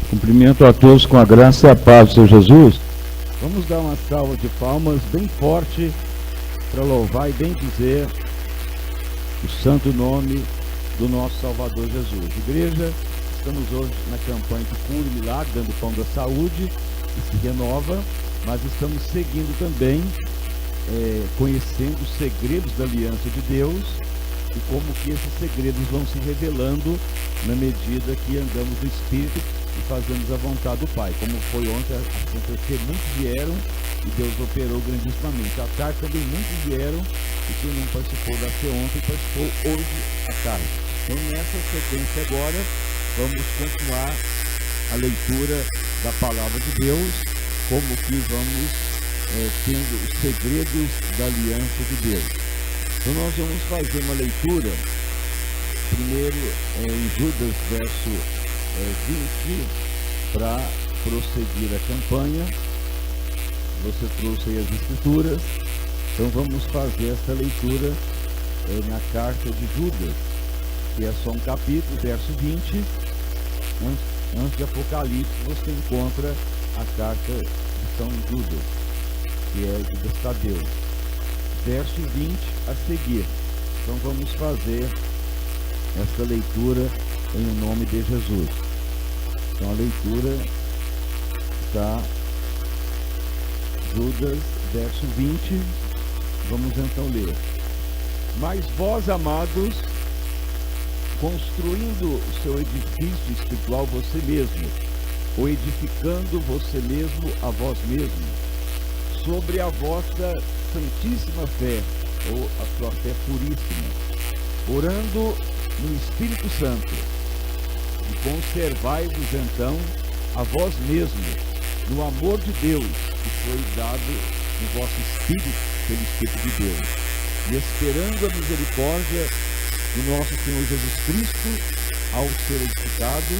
Cumprimento a todos com a graça e a paz do Senhor Jesus. Vamos dar uma salva de palmas bem forte para louvar e bem dizer o santo nome do nosso Salvador Jesus. Igreja, estamos hoje na campanha de Cura e Milagre, dando pão da saúde, que se renova, mas estamos seguindo também, conhecendo os segredos da aliança de Deus e como que esses segredos vão se revelando na medida que andamos no Espírito e fazemos a vontade do Pai. Como foi ontem acontecer, muitos vieram e Deus operou grandissimamente. À tarde também muitos vieram e quem não participou da ceia ontem participou hoje à tarde. Então nessa sequência agora vamos continuar a leitura da Palavra de Deus, como que vamos tendo os segredos da aliança de Deus. Então nós vamos fazer uma leitura primeiro em Judas verso 20, para prosseguir a campanha. Você trouxe aí as escrituras, então vamos fazer essa leitura na carta de Judas, que é só um capítulo, verso 20. Antes de Apocalipse você encontra a carta de São Judas, que é Judas Tadeu. Verso 20 a seguir. Então vamos fazer essa leitura em nome de Jesus. Então a leitura está Judas, verso 20. Vamos então ler. Mas vós, amados, construindo o seu edifício espiritual você mesmo, ou edificando você mesmo a vós mesmo, sobre a vossa santíssima fé, ou a sua fé puríssima, orando no Espírito Santo, e conservai-vos então a vós mesmos no amor de Deus, que foi dado no vosso Espírito, pelo Espírito de Deus, e esperando a misericórdia do nosso Senhor Jesus Cristo, ao ser edificado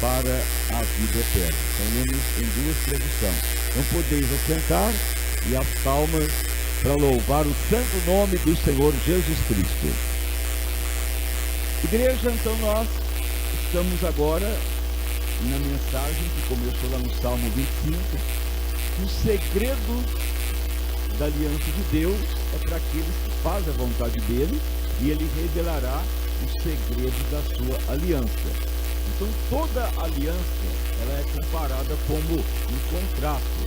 para a vida eterna. Então lemos em duas traduções. Então podeis assentar e as palmas para louvar o santo nome do Senhor Jesus Cristo. Igreja, então nós estamos agora na mensagem que começou lá no Salmo 25. O segredo da aliança de Deus é para aqueles que fazem a vontade dele, e ele revelará os segredos da sua aliança. Então toda aliança ela é comparada como um contrato,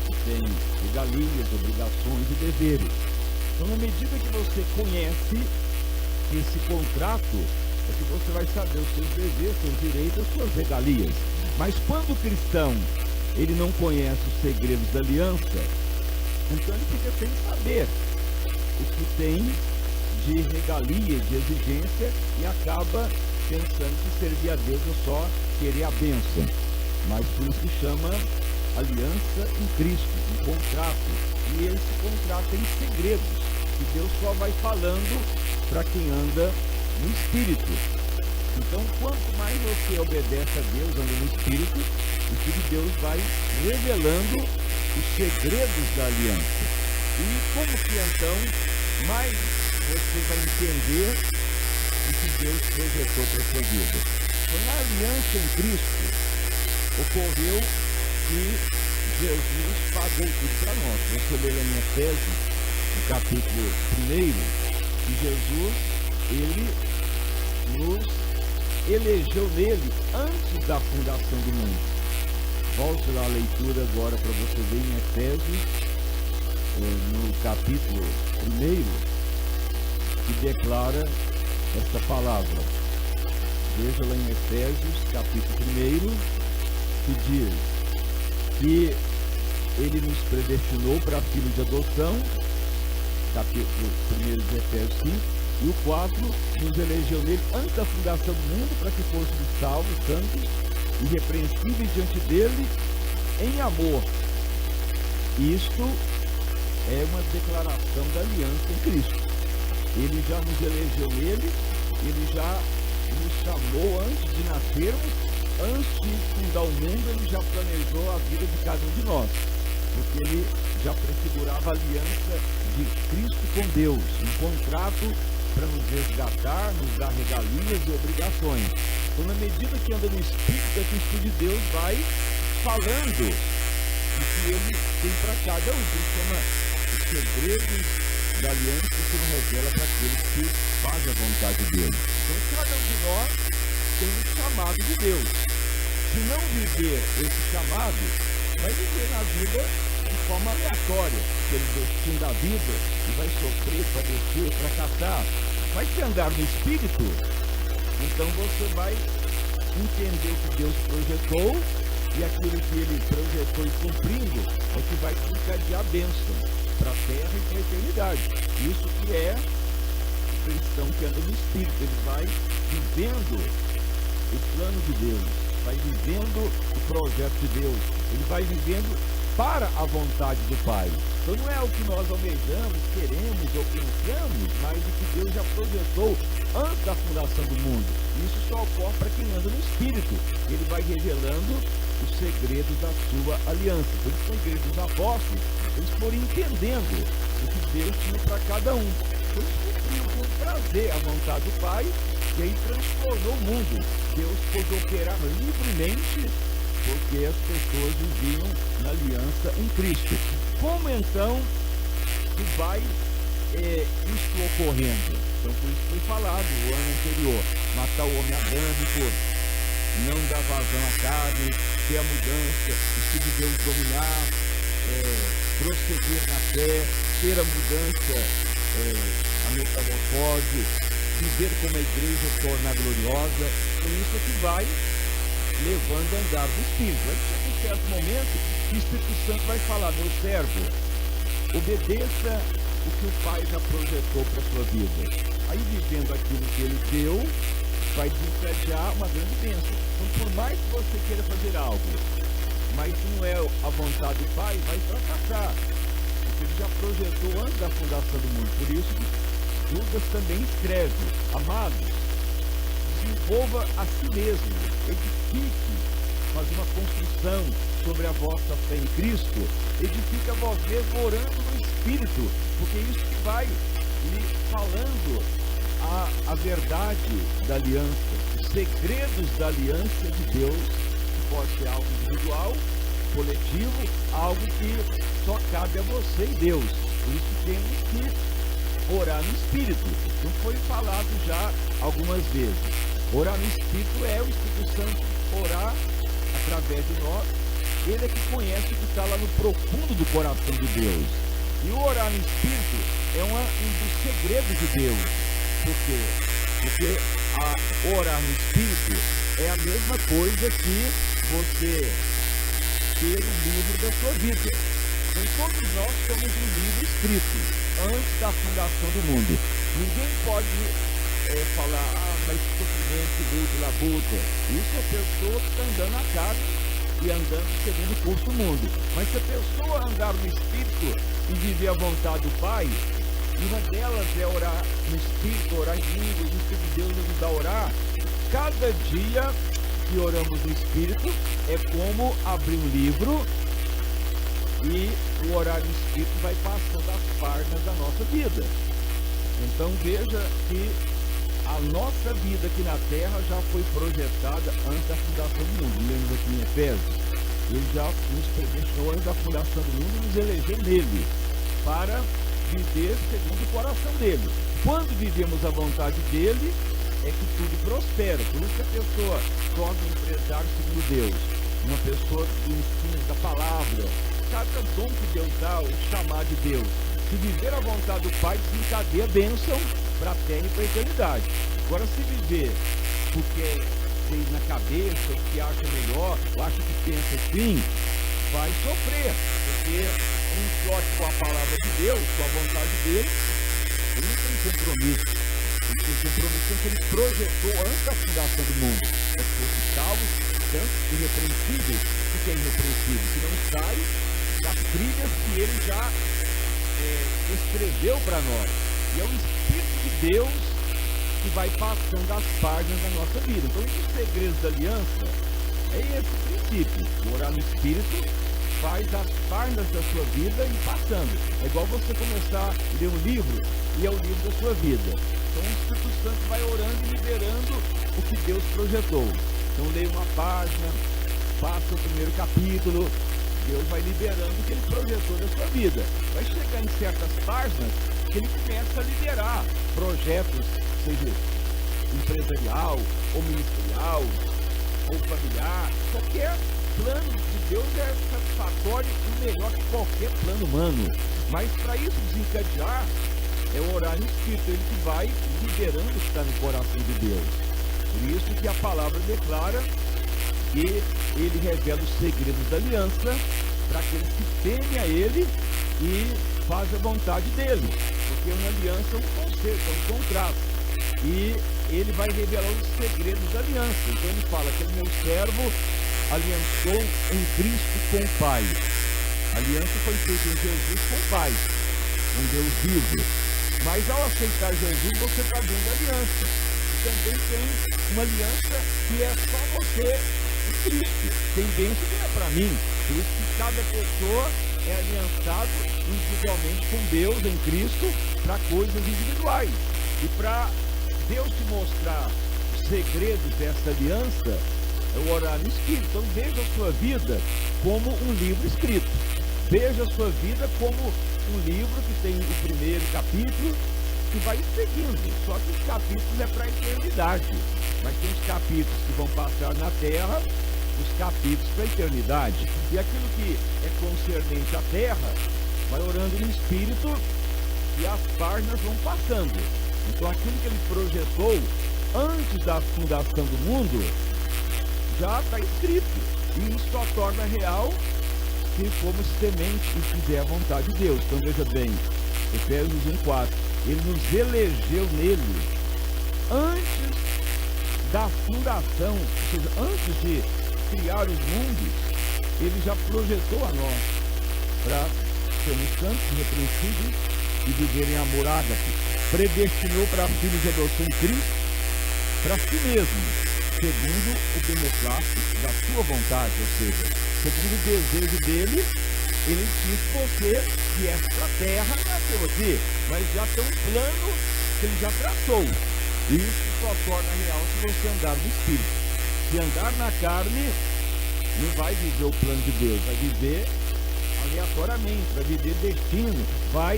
que tem regalias, obrigações e deveres. Então na medida que você conhece esse contrato, é que você vai saber os seus deveres, seus direitos, as suas regalias. Mas quando o cristão ele não conhece os segredos da aliança, então ele fica sem saber o que tem de regalia, de exigência, e acaba pensando que servir a Deus é só querer a bênção. Mas por isso que chama aliança em Cristo, um contrato. E esse contrato tem segredos que Deus só vai falando para quem anda no Espírito. Então, quanto mais você obedece a Deus, anda no Espírito, o Espírito de Deus vai revelando os segredos da aliança. E como que então, mais você vai entender o que Deus projetou para a sua vida. Então, na aliança em Cristo, ocorreu que Jesus pagou tudo para nós. Você lê lá em Efésios, no capítulo 1, que Jesus, ele nos elegeu nele antes da fundação do mundo. Volte lá a leitura agora para você ver em Efésios, no capítulo 1, que declara esta palavra. Veja lá em Efésios, capítulo 1, que diz que ele nos predestinou para filhos de adoção, capítulo 1 de Efésios 5, e o 4, nos elegeu nele antes da fundação do mundo, para que fôssemos salvos, santos, irrepreensíveis diante dele, em amor. Isto é uma declaração da aliança em Cristo. Ele já nos elegeu nele, ele já nos chamou antes de nascermos, antes de fundar o mundo, ele já planejou a vida de cada um de nós, porque ele já prefigurava a aliança de Cristo com Deus, um contrato para nos resgatar, nos dar regalias e obrigações. Então, na medida que anda no Espírito, a Espírito de Deus vai falando o que Ele tem para cada um. Ele chama os segredos da aliança que Ele revela para aqueles que fazem a vontade dele. Então, cada um de nós tem um chamado de Deus. Se não viver esse chamado, vai viver na vida de forma aleatória, pelo destino da vida, e vai sofrer, padecer, fracassar. Mas se andar no Espírito, então você vai entender o que Deus projetou, e aquilo que Ele projetou e cumprindo é que vai desencadear a bênção para a terra e para a eternidade. Isso que é o cristão que anda no Espírito. Ele vai vivendo o plano de Deus, vai vivendo o projeto de Deus, ele vai vivendo para a vontade do Pai. Então não é o que nós almejamos, queremos ou pensamos, mas o que Deus já projetou antes da fundação do mundo. Isso só ocorre para quem anda no Espírito. Ele vai revelando os segredos da sua aliança. Por isso, com a igreja dos apóstolos, eles foram entendendo o que Deus tinha para cada um. Eles cumpriram com prazer a vontade do Pai, e aí transformou o mundo. Deus pôde operar livremente, porque as pessoas viviam na aliança em Cristo. Como então que vai isso ocorrendo? Então, por isso foi falado no ano anterior: matar o homem adâmico, não dar vazão à carne, ter a mudança, o Espírito de Deus dominar, prosseguir na fé, ter a mudança, a metamorfose, viver como a igreja torna gloriosa. Então isso é que vai levando a andar do Espírito. Aí chega um certo momento que o Espírito Santo vai falar: meu servo, obedeça o que o Pai já projetou para a sua vida. Aí, vivendo aquilo que Ele deu, vai desencadear uma grande bênção. Então, por mais que você queira fazer algo, mas se não é a vontade do Pai, vai fracassar, porque Ele já projetou antes da fundação do mundo. Por isso que Judas também escreve: amados, desenvolva a si mesmo, edifique, faz uma construção sobre a vossa fé em Cristo, edifique a vós mesmo orando no Espírito, porque é isso que vai lhe falando a verdade da aliança, os segredos da aliança de Deus, que pode ser algo individual, coletivo, algo que só cabe a você e Deus. Por isso temos que orar no Espírito. Então foi falado já algumas vezes. Orar no Espírito é o Espírito Santo orar através de nós. Ele é que conhece o que está lá no profundo do coração de Deus. E o orar no Espírito é um dos segredos de Deus. Por quê? Porque orar no Espírito é a mesma coisa que você ter um livro da sua vida. Então todos nós somos um livro escrito antes da fundação do mundo. Ninguém pode falar: mas que sofrimento, que luta, labuta. Isso é a pessoa que está andando na carne e andando segundo o curso do mundo. Mas se a pessoa andar no Espírito e viver a vontade do Pai, uma delas é orar no Espírito, orar em línguas, o Espírito de Deus nos ajuda a orar. Cada dia que oramos no Espírito é como abrir um livro, e o orar no Espírito vai passando as páginas da nossa vida. Então veja que a nossa vida aqui na Terra já foi projetada antes da fundação do mundo. Lemos aqui em Efésios: Ele já nos predestinou antes da fundação do mundo e nos elegeu nele para viver segundo o coração dele. Quando vivemos a vontade dele, é que tudo prospera. Por isso que a pessoa torna um empresário segundo Deus, uma pessoa do ensino da palavra. Cada dom que Deus dá, o chamar de Deus, se viver a vontade do Pai, desencadeia a bênção para a terra e para a eternidade. Agora, se viver porque tem na cabeça o que acha melhor, ou acha que pensa assim, vai sofrer, porque um forte com a palavra de Deus, com a vontade dele, ele não tem compromisso. Ele tem compromisso com o que ele projetou antes da fundação do mundo. É que fosse salvo, tanto irrepreensíveis, o que é irrepreensível, que não sai das trilhas que ele já escreveu para nós. E é o Espírito de Deus que vai passando as páginas da nossa vida. Então, um dos segredos da aliança é esse princípio: o orar no Espírito faz as páginas da sua vida e passando. É igual você começar a ler um livro e é o livro da sua vida. Então Então o Espírito Santo vai orando e liberando o que Deus projetou. Então leia uma página, passa o primeiro capítulo, Deus vai liberando o que Ele projetou da sua vida. Vai chegar em certas páginas que Ele começa a liberar projetos, seja empresarial, ou ministerial, ou familiar. Qualquer plano de Deus é satisfatório e melhor que qualquer plano humano. Mas para isso desencadear, é orar no Espírito, Ele que vai liberando o que está no coração de Deus. Por isso que a palavra declara que Ele revela os segredos da aliança para aqueles que temem a Ele e fazem a vontade dEle. Porque uma aliança é um concerto, é um contrato. E Ele vai revelar os segredos da aliança. Então Ele fala que o meu servo aliançou em Cristo com o Pai. A aliança foi feita em Jesus com o Pai, um Deus vivo. Mas ao aceitar Jesus, você está dentro da aliança. E também tem uma aliança que é só você e Cristo. Tem bênção que é para mim. Por isso que cada pessoa é aliançado individualmente com Deus em Cristo para coisas individuais. E para Deus te mostrar os segredos dessa aliança, é orar no Espírito. Então veja a sua vida como um livro escrito. Veja a sua vida como um livro que tem o primeiro capítulo e vai seguindo. Só que os capítulos é para a eternidade. Mas tem os capítulos que vão passar na terra, os capítulos para a eternidade. E aquilo que é concernente à terra, vai orando no Espírito e as páginas vão passando. Então aquilo que Ele projetou antes da fundação do mundo já está escrito. E isso só torna real se formos semente e fizer a vontade de Deus. Então veja bem, Efésios 1:4, Ele nos elegeu nele antes da fundação, ou seja, antes de criar os mundos, Ele já projetou a nós para sermos santos, irrepreensíveis e viver em amor ágape. Predestinou para filhos de adoção em Cristo, para si mesmo, segundo o beneplácito da sua vontade, ou seja, segundo o desejo dele, Ele quis que você viesse para a terra, nasceu aqui, mas já tem um plano que Ele já traçou. E isso só torna real se você andar no Espírito. Se andar na carne, não vai viver o plano de Deus, vai viver aleatoriamente, vai viver destino, vai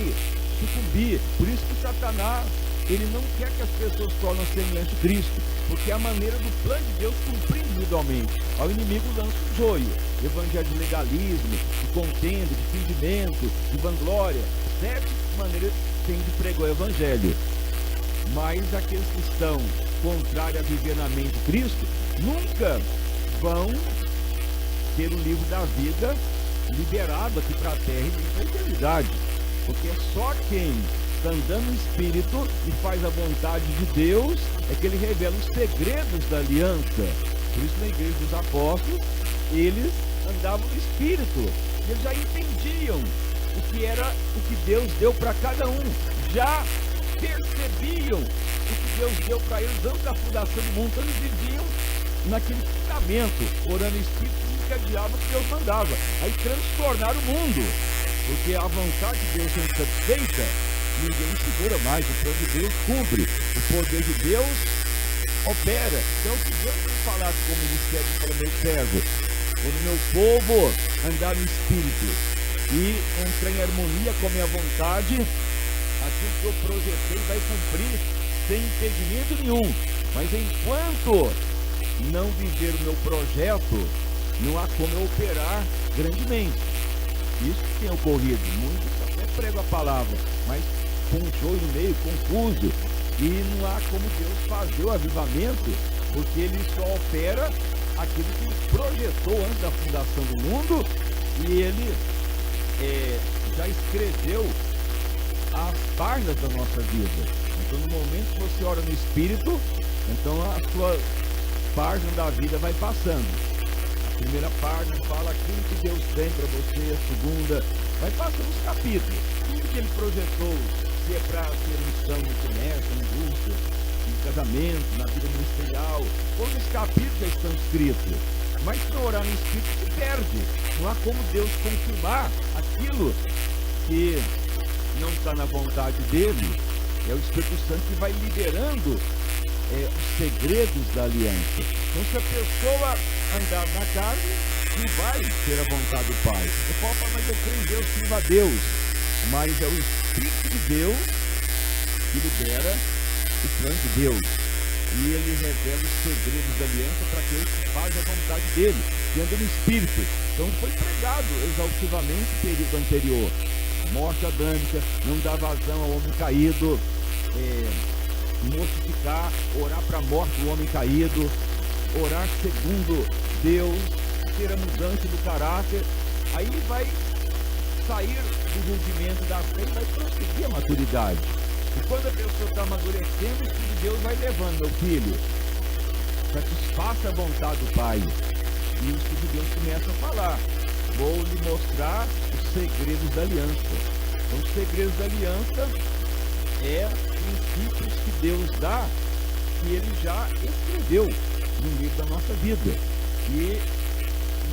sucumbir. Por isso que Satanás, ele não quer que as pessoas tornem semelhantes a Cristo, porque é a maneira do plano de Deus cumprir individualmente. Ao inimigo lança o joio, evangelho de legalismo, de contenda, de fingimento, de vanglória, 7 maneiras tem de pregar o evangelho. Mas aqueles que estão contrários a viver na mente de Cristo, nunca vão ter o livro da vida liberado aqui para a terra e para a eternidade. Porque é só quem está andando no Espírito e faz a vontade de Deus é que Ele revela os segredos da aliança. Por isso na igreja dos apóstolos, eles andavam no Espírito. Eles já entendiam o que era o que Deus deu para cada um. Já percebiam o que Deus deu para eles antes da fundação do mundo. Então eles viviam naquele fundamento, orando em Espírito, encadeava o que Deus mandava. Aí transtornaram o mundo. Porque a vontade de Deus sendo satisfeita, ninguém segura mais. O plano de Deus cumpre. O poder de Deus opera. Então o que Deus tem falado como ministério para o meu servo? Quando meu povo andar no Espírito e entrar em harmonia com a minha vontade, aquilo que eu projetei vai cumprir sem impedimento nenhum. Mas enquanto não viver o meu projeto, não há como eu operar grandemente. Isso tem ocorrido. Muitos até pregam a palavra, mas com um joio no meio, confuso. E não há como Deus fazer o avivamento, porque Ele só opera aquilo que Ele projetou antes da fundação do mundo. E Ele já escreveu as páginas da nossa vida. Então no momento que você ora no Espírito, então a sua página da vida vai passando. A primeira página fala aquilo que Deus tem para você, a segunda vai passando os capítulos. Tudo que Ele projetou, se é para ter missão no comércio, na indústria, no casamento, na vida ministerial, todos os capítulos já estão escritos. Mas se não orar no Espírito, se perde. Não há como Deus confirmar aquilo que não está na vontade dEle É o Espírito Santo que vai liberando os segredos da aliança. Então, se a pessoa andar na carne, não vai ter a vontade do Pai. Você pode falar, mas eu creio em Deus, sirva a Deus. Mas é o Espírito de Deus que libera o plano de Deus. E ele revela os segredos da aliança para aqueles que fazem a vontade dele, que andam no Espírito. Então foi pregado exaustivamente no período anterior. Morte adâmica, não dar vazão ao homem caído, mortificar, orar para a morte do homem caído, orar segundo Deus, ter a mudança do caráter. Aí vai sair do rudimento da fé e vai prosseguir a maturidade. E quando a pessoa está amadurecendo, o Espírito de Deus vai levando, meu filho, satisfaça a vontade do Pai. E o Espírito de Deus começa a falar, vou lhe mostrar os segredos da aliança. Então, os segredos da aliança é princípios que Deus dá, que Ele já escreveu no livro da nossa vida. E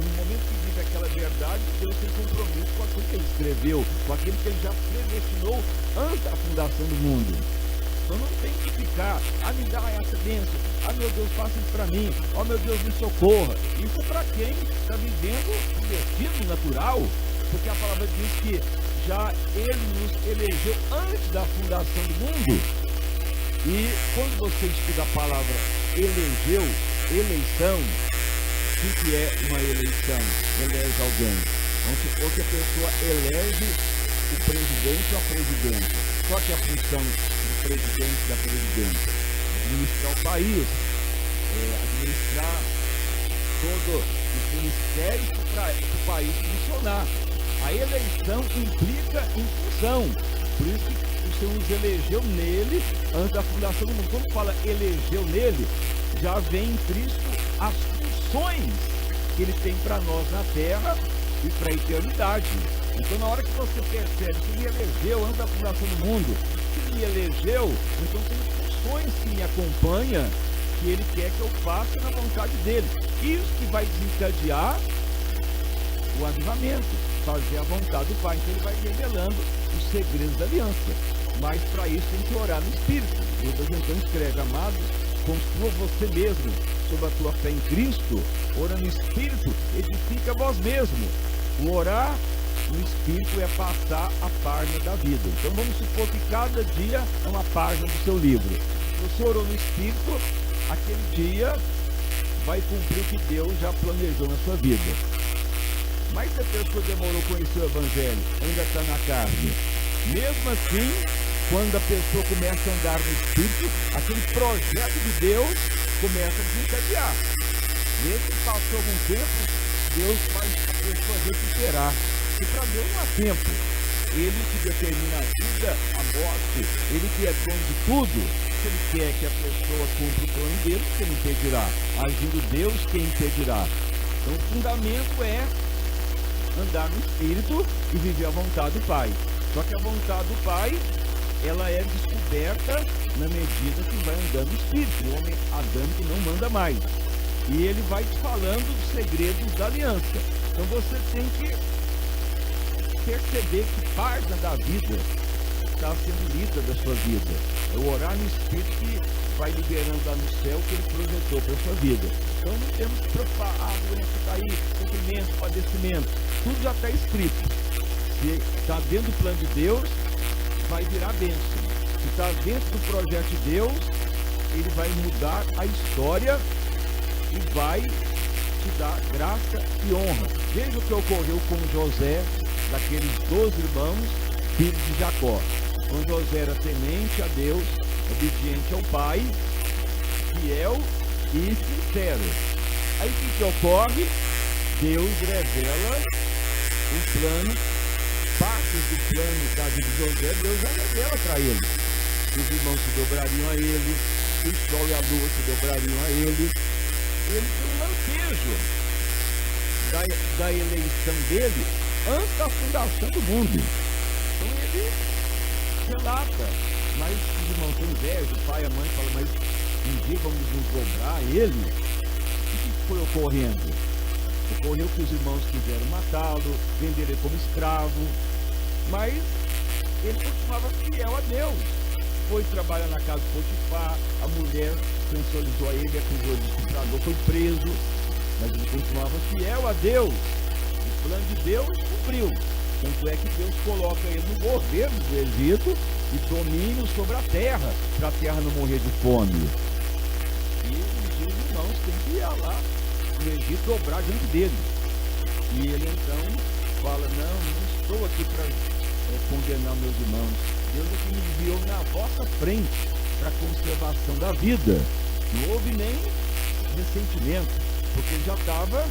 no momento que vive aquela verdade, Deus tem compromisso com aquilo que Ele escreveu, com aquilo que Ele já predestinou antes da fundação do mundo. Então não tem que ficar, me dá essa bênção, meu Deus, faça isso para mim, meu Deus, me socorra. Isso é para quem está vivendo o destino natural, porque a palavra diz que já Ele nos elegeu antes da fundação do mundo. E quando você estuda a palavra elegeu, eleição, o que é uma eleição? Elege alguém. Vamos supor que a pessoa elege o presidente ou a presidente. Qual que é a função do presidente e da presidente? Administrar o país, administrar todos os ministérios para o país funcionar. A eleição implica em função. Por isso que o Senhor nos elegeu nele antes da fundação do mundo. Quando fala elegeu nele, já vem em Cristo as funções que Ele tem para nós na terra e para a eternidade. Então, na hora que você percebe que me elegeu antes da fundação do mundo, que me elegeu, então tem funções que me acompanham, que Ele quer que eu faça na vontade dEle. Isso que vai desencadear o avivamento, fazer a vontade do Pai. Então Ele vai revelando os segredos da aliança. Mas para isso tem que orar no Espírito. Judas então escreve, amados, construa você mesmo sobre a tua fé em Cristo, ora no Espírito, edifica vós mesmo. O orar no Espírito é passar a página da vida. Então vamos supor que cada dia é uma página do seu livro. Se você orou no Espírito, aquele dia vai cumprir o que Deus já planejou na sua vida. Mas se a pessoa demorou a conhecer o Evangelho, ainda está na carne, mesmo assim, quando a pessoa começa a andar no Espírito, aquele projeto de Deus começa a desencadear. Mesmo que passou algum tempo, Deus faz a pessoa recuperar. E para Deus não há tempo. Ele que determina a vida, a morte, Ele que é dono de tudo. Se Ele quer que a pessoa cumpra o plano dele, quem impedirá? Agindo Deus, quem impedirá? Então o fundamento é andar no Espírito e viver a vontade do Pai. Só que a vontade do Pai, ela é descoberta na medida que vai andando no Espírito. O homem adâmico não manda mais. E ele vai te falando dos segredos da aliança. Então você tem que perceber que parte da vida está sendo lida da sua vida. É o orar no Espírito que vai liberando lá no céu o que Ele projetou para a sua vida. Então não temos que preocupar, a doença está aí, sofrimento, padecimento. Tudo já está escrito. Se está dentro do plano de Deus, vai virar bênção. Se está dentro do projeto de Deus, Ele vai mudar a história e vai te dar graça e honra. Veja o que ocorreu com José, daqueles 12 irmãos, filhos de Jacó. Quando José era temente a Deus, obediente ao pai, fiel e sincero. Aí o que ocorre? Deus revela o plano, partes do plano da vida de José, Deus já revela para ele. Os irmãos se dobrariam a ele, o sol e a lua se dobrariam a ele. Ele tem um lampejo da eleição dele antes da fundação do mundo. Então ele relata, mas os irmãos têm inveja, o pai e a mãe falam, mas um dia vamos nos dobrar a ele. O que foi ocorrendo? Ocorreu que os irmãos quiseram matá-lo, vender ele como escravo, mas ele continuava fiel a Deus. foi trabalhar na casa de Potifar, a mulher sensualizou a ele, acusou ele de estuprador, foi preso, mas ele continuava fiel a Deus. O plano de Deus cumpriu. Tanto é que Deus coloca ele no governo do Egito e domínio sobre a terra, para a terra não morrer de fome. E os irmãos têm que ir lá no Egito dobrar diante dele. E ele então fala, não estou aqui para condenar meus irmãos. Deus é que me enviou na vossa frente para a conservação da vida. Não houve nem ressentimento, porque ele já estava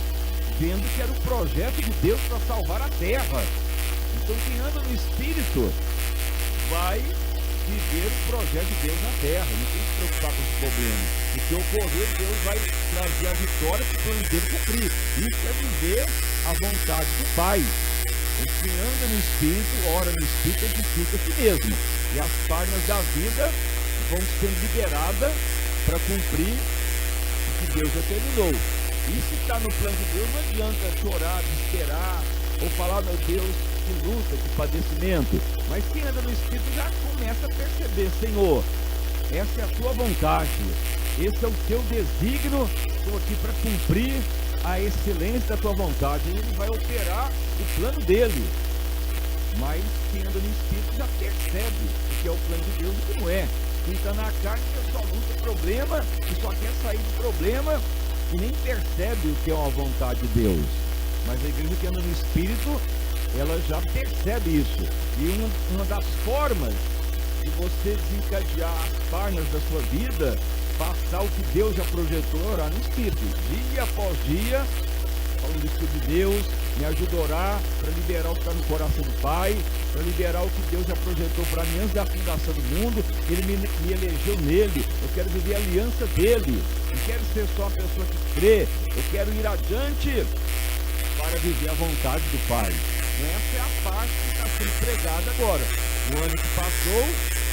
vendo que era o projeto de Deus para salvar a terra. Então quem anda no Espírito vai viver o projeto de Deus na terra, não tem que se preocupar com esse problema. O que ocorrer, Deus vai trazer a vitória para o plano dele cumprir. Isso é viver a vontade do Pai. Quem anda no Espírito, ora no Espírito, edifica a si mesmo. E as páginas da vida vão sendo liberadas para cumprir o que Deus determinou. E se está no plano de Deus, não adianta chorar, desesperar, ou falar, meu Deus, que luta, que padecimento. Mas quem anda no Espírito já começa a perceber, Senhor, essa é a tua vontade, esse é o teu desígnio, estou aqui para cumprir a excelência da tua vontade. E ele vai operar o plano dele. Mas quem anda no Espírito já percebe o que é o plano de Deus e o que não é. Quem está na carne só luta problema e só quer sair do problema e nem percebe o que é uma vontade de Deus. Mas a igreja que anda no Espírito, ela já percebe isso. E uma das formas de você desencadear as páginas da sua vida, passar o que Deus já projetou, é orar no Espírito. Dia após dia, falando do Espírito de Deus, me ajuda a orar para liberar o que está no coração do Pai, para liberar o que Deus já projetou para mim antes da fundação do mundo. Ele me elegeu nele, eu quero viver a aliança dele, não quero ser só uma pessoa que crê, eu quero ir adiante para viver a vontade do Pai. Essa é a parte que está sendo pregada agora. O ano que passou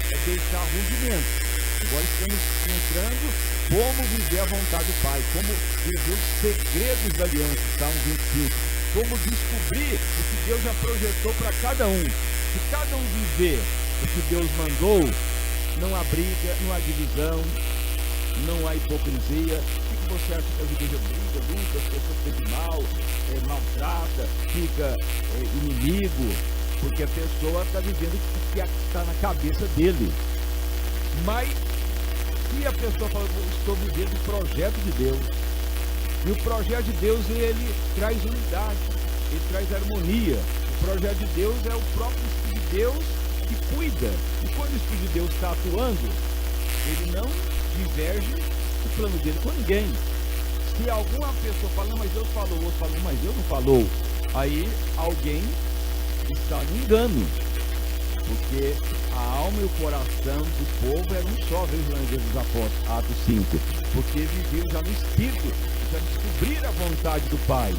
é deixar rudimentos. Agora estamos entrando como viver a vontade do Pai, como viver os segredos da aliança, Salmo 25, como descobrir o que Deus já projetou para cada um. Se cada um viver o que Deus mandou, não há briga, não há divisão, não há hipocrisia. O que você acha que a igreja briga, luta, as pessoas ficam mal, maltrata, fica inimigo, porque a pessoa está vivendo o que está na cabeça dele. Mas se a pessoa fala, estou vivendo o projeto de Deus, e o projeto de Deus, ele traz unidade, ele traz harmonia. O projeto de Deus é o próprio Espírito de Deus que cuida. E quando o Espírito de Deus está atuando, ele não diverge o plano dele com ninguém. Se alguma pessoa fala, não, mas Deus falou, o outro falou, mas Deus não falou, aí alguém está no engano, porque a alma e o coração do povo eram um só, veja lá em Deus dos Apóstolos, Atos 5, porque viviam já no Espírito, já descobriram a vontade do Pai.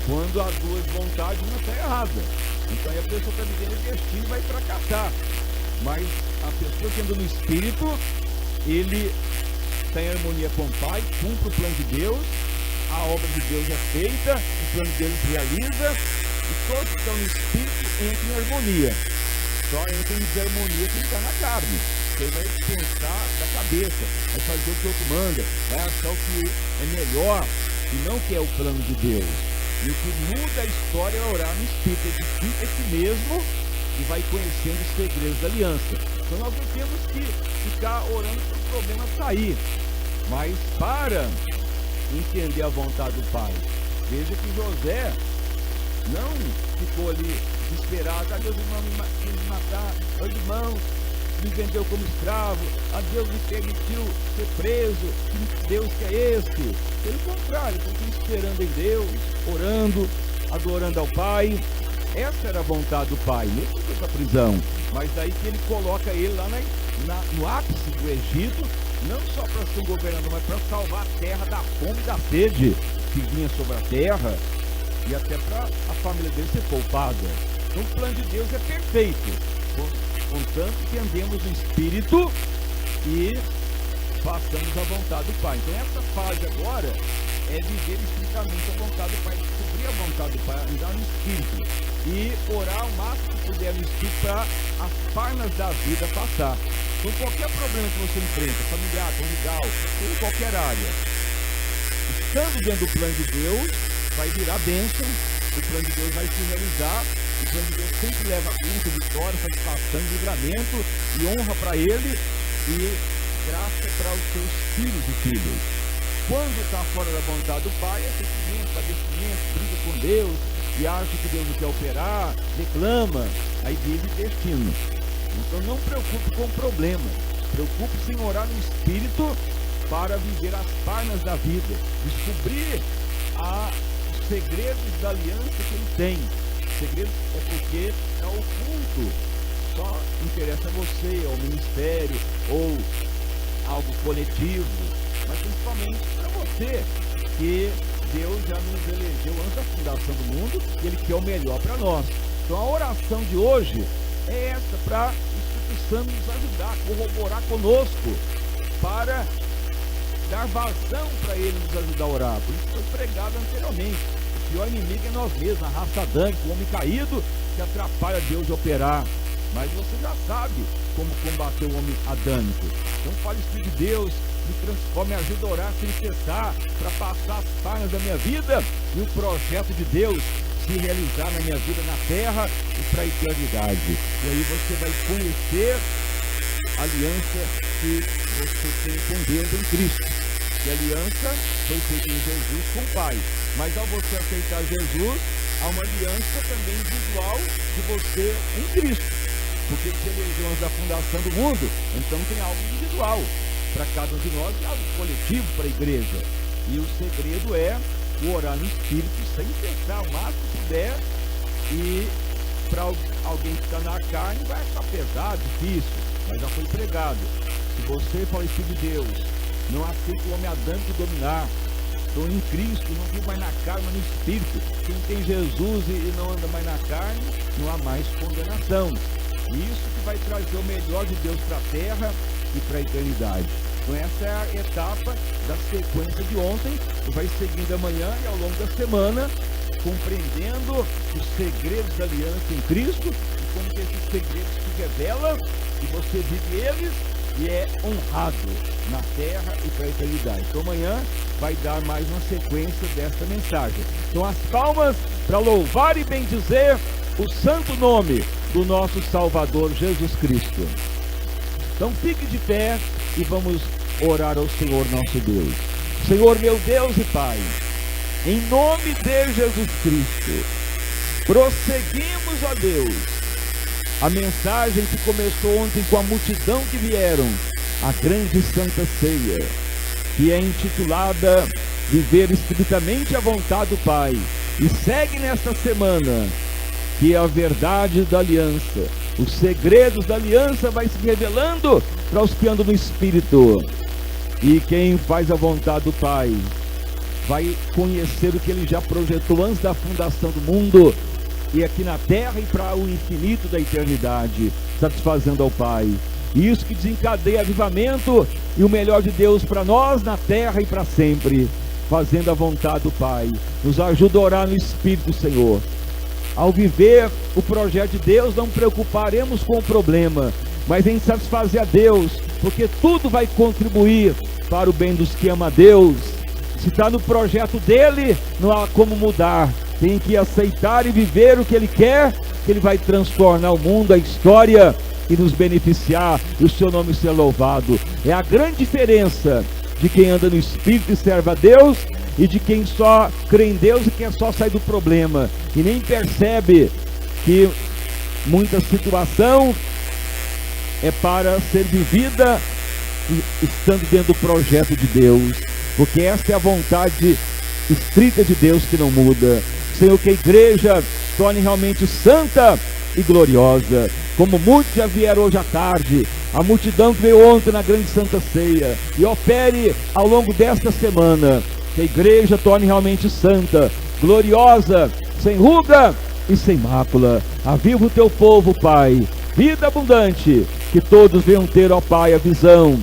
Quando há duas vontades, uma está errada, então aí a pessoa está vivendo o destino e vai fracassar. Mas a pessoa que anda no Espírito, ele está em harmonia com o Pai, cumpre o plano de Deus, a obra de Deus é feita, o plano de Deus se realiza, e todos que estão no Espírito entram em harmonia. Só entra em desarmonia quem está na carne. Você vai pensar da cabeça, vai fazer o que o outro manda, vai achar o que é melhor e não o que é o plano de Deus. E o que muda a história é orar no Espírito, edifica a si mesmo e vai conhecendo os segredos da aliança. Então nós não temos que ficar orando para o problema sair, mas para entender a vontade do Pai. Veja que José não ficou ali desesperado, a Deus irmão me matar, meus irmãos me vendeu como escravo, a Deus me permitiu ser preso, que Deus que é esse? Pelo contrário, ele esperando em Deus, orando, adorando ao Pai. Essa era a vontade do Pai, mesmo com a prisão, mas daí que ele coloca ele lá no ápice do Egito, não só para ser um governador, mas para salvar a terra da fome e da sede que vinha sobre a terra, e até para a família dele ser poupada. Então o plano de Deus é perfeito, contanto que andemos no Espírito e façamos a vontade do Pai. Então essa fase agora é viver estritamente a vontade do Pai, descobrir a vontade vontade do Pai, andar no Espírito e orar o máximo que puder no Espírito para as páginas da vida passar. Então qualquer problema que você enfrenta, familiar, conjugal, ou em qualquer área, estando dentro do plano de Deus, vai virar bênção, o plano de Deus vai se realizar, o plano de Deus sempre leva bênção, vitória, satisfação, livramento e honra para Ele e graça para os seus filhos e filhas. Quando está fora da vontade do Pai, é sentimento, padecimento, briga com Deus e acha que Deus não quer operar, reclama, aí vive destino. Então não preocupe com o problema, preocupe-se em orar no Espírito para viver as páginas da vida, descobrir os segredos da aliança que Ele tem. Segredo é porque é oculto, só interessa a você, ao ministério ou algo coletivo, mas principalmente para você, que Deus já nos elegeu antes da fundação do mundo e Ele quer o melhor para nós. Então a oração de hoje é essa, para o Espírito Santo nos ajudar, corroborar conosco, para dar vazão para Ele nos ajudar a orar. Por isso foi pregado anteriormente. O pior inimigo é nós mesmos, a raça adâmica, o homem caído que atrapalha Deus de operar. Mas você já sabe como combater o homem adâmico. Então fale, Espírito de Deus, me transforme, me ajuda a orar sem cessar, para passar as páginas da minha vida e o projeto de Deus se realizar na minha vida na terra e para a eternidade. E aí você vai conhecer a aliança que você tem com Deus em Cristo. E a aliança foi feita em Jesus com o Pai. Mas ao você aceitar Jesus, há uma aliança também individual de você em Cristo. Porque se elegeu antes da fundação do mundo, então tem algo individual para cada um de nós e algo coletivo para a igreja. E o segredo é o orar no Espírito sem cessar o máximo que puder. E para alguém que está na carne vai ficar pesado, difícil, mas já foi pregado. Se você fala, Espírito de Deus, não aceita o homem adâmico dominar, estou em Cristo, não vivo mais na carne, mas no Espírito. Quem tem Jesus e não anda mais na carne, não há mais condenação. Isso que vai trazer o melhor de Deus para a terra e para a eternidade. Então essa é a etapa da sequência de ontem, que vai seguindo amanhã e ao longo da semana, compreendendo os segredos da aliança em Cristo, e como que esses segredos se revelam, e você vive eles e é honrado na terra e para a eternidade. Então amanhã vai dar mais uma sequência desta mensagem. Então as palmas para louvar e bendizer o santo nome do nosso Salvador Jesus Cristo. Então fique de pé e vamos orar ao Senhor nosso Deus. Senhor meu Deus e Pai, em nome de Jesus Cristo, prosseguimos, ó Deus, a mensagem que começou ontem com a multidão que vieram, a grande Santa Ceia, que é intitulada Viver Estritamente a Vontade do Pai, e segue nesta semana que a verdade da aliança, os segredos da aliança vai se revelando para os que andam no Espírito. E quem faz a vontade do Pai vai conhecer o que Ele já projetou antes da fundação do mundo, e aqui na terra e para o infinito da eternidade, satisfazendo ao Pai. E isso que desencadeia avivamento e o melhor de Deus para nós na terra e para sempre, fazendo a vontade do Pai. Nos ajuda a orar no Espírito, Senhor. Ao viver o projeto de Deus, não preocuparemos com o problema, mas em satisfazer a Deus, porque tudo vai contribuir para o bem dos que amam a Deus. Se está no projeto dele, não há como mudar. Tem que aceitar e viver o que Ele quer, que Ele vai transformar o mundo, a história, e nos beneficiar, e o seu nome ser louvado. É a grande diferença de quem anda no Espírito e serve a Deus, e de quem só crê em Deus e quem só sai do problema e nem percebe que muita situação é para ser vivida estando dentro do projeto de Deus, porque essa é a vontade estrita de Deus que não muda. Senhor, que a igreja torne realmente santa e gloriosa, como muitos já vieram hoje à tarde, a multidão que veio ontem na grande Santa Ceia, e opere ao longo desta semana, que a igreja torne realmente santa, gloriosa, sem ruga e sem mácula. Aviva o teu povo, Pai, vida abundante, que todos venham ter, ó Pai, a visão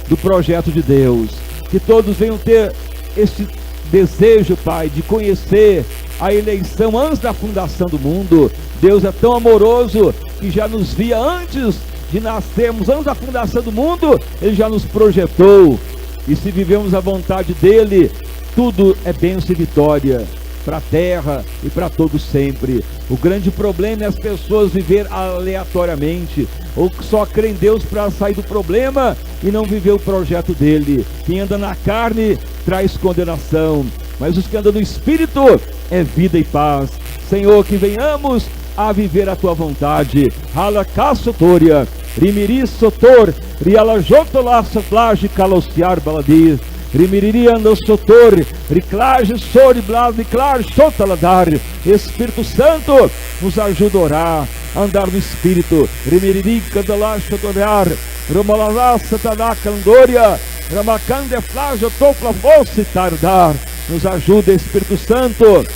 do projeto de Deus, que todos venham ter esse desejo, Pai, de conhecer a eleição antes da fundação do mundo. Deus é tão amoroso que já nos via antes de nascermos, antes da fundação do mundo, Ele já nos projetou. E se vivemos a vontade dEle, tudo é bênção e vitória para a terra e para todos sempre. O grande problema é as pessoas viver aleatoriamente, ou que só crê em Deus para sair do problema e não viver o projeto dele. Quem anda na carne traz condenação, mas os que andam no Espírito é vida e paz. Senhor, que venhamos a viver a tua vontade. Halakassotoria, rimiri sotor, rialajotola soplage calociar baladir. Rimiriri ando sotor, riclage sori blase clar sotaladar. Espírito Santo, nos ajuda a orar, a andar no Espírito. Rimiriri candalá sotorar, romalala satana candoria, ramacande flajo topla fosse tardar. Nos ajuda, Espírito Santo,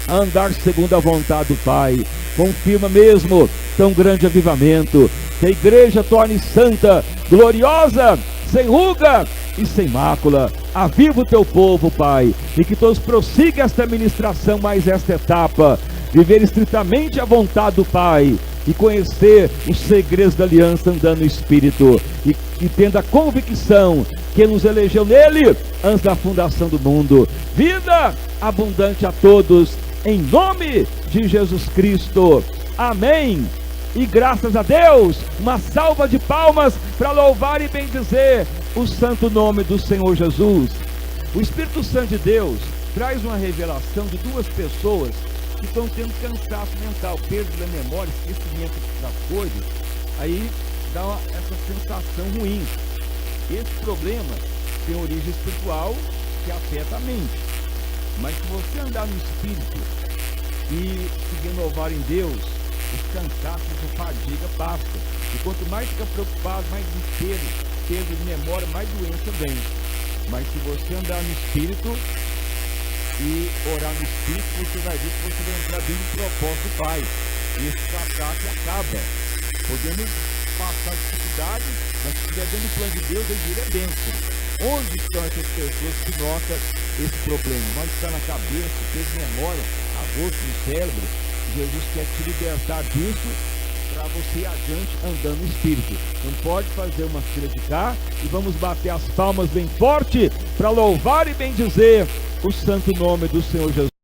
a andar segundo a vontade do Pai. Confirma mesmo tão grande avivamento, que a igreja torne santa, gloriosa, sem ruga e sem mácula. Aviva o teu povo, Pai, e que todos prossigam esta ministração, mais esta etapa, viver estritamente a vontade do Pai e conhecer os segredos da aliança andando no Espírito, e tendo a convicção que Ele nos elegeu nele antes da fundação do mundo. Vida abundante a todos, em nome de Jesus Cristo. Amém. E graças a Deus, uma salva de palmas para louvar e bendizer o santo nome do Senhor Jesus. O Espírito Santo de Deus traz uma revelação de duas pessoas que estão tendo cansaço mental, perda da memória, esquecimento das coisas. Aí dá essa sensação ruim. Esse problema tem origem espiritual que afeta a mente. Mas se você andar no Espírito e se renovar em Deus, os cansaços, a fadiga passa. E quanto mais fica preocupado, mais desespero, perda de memória, mais doença vem. Mas se você andar no Espírito e orar no Espírito, você vai ver que você vai entrar dentro do propósito do Pai. E esse cansaço acaba. Podemos passar dificuldade, mas se estiver dentro do plano de Deus, ele vira bênção. Onde estão essas pessoas que notam esse problema? Mas está na cabeça, perda de memória, a rosto, no cérebro. Jesus quer te libertar disso para você ir adiante andando no Espírito. Não pode fazer uma fila de cá e vamos bater as palmas bem forte para louvar e bendizer o santo nome do Senhor Jesus.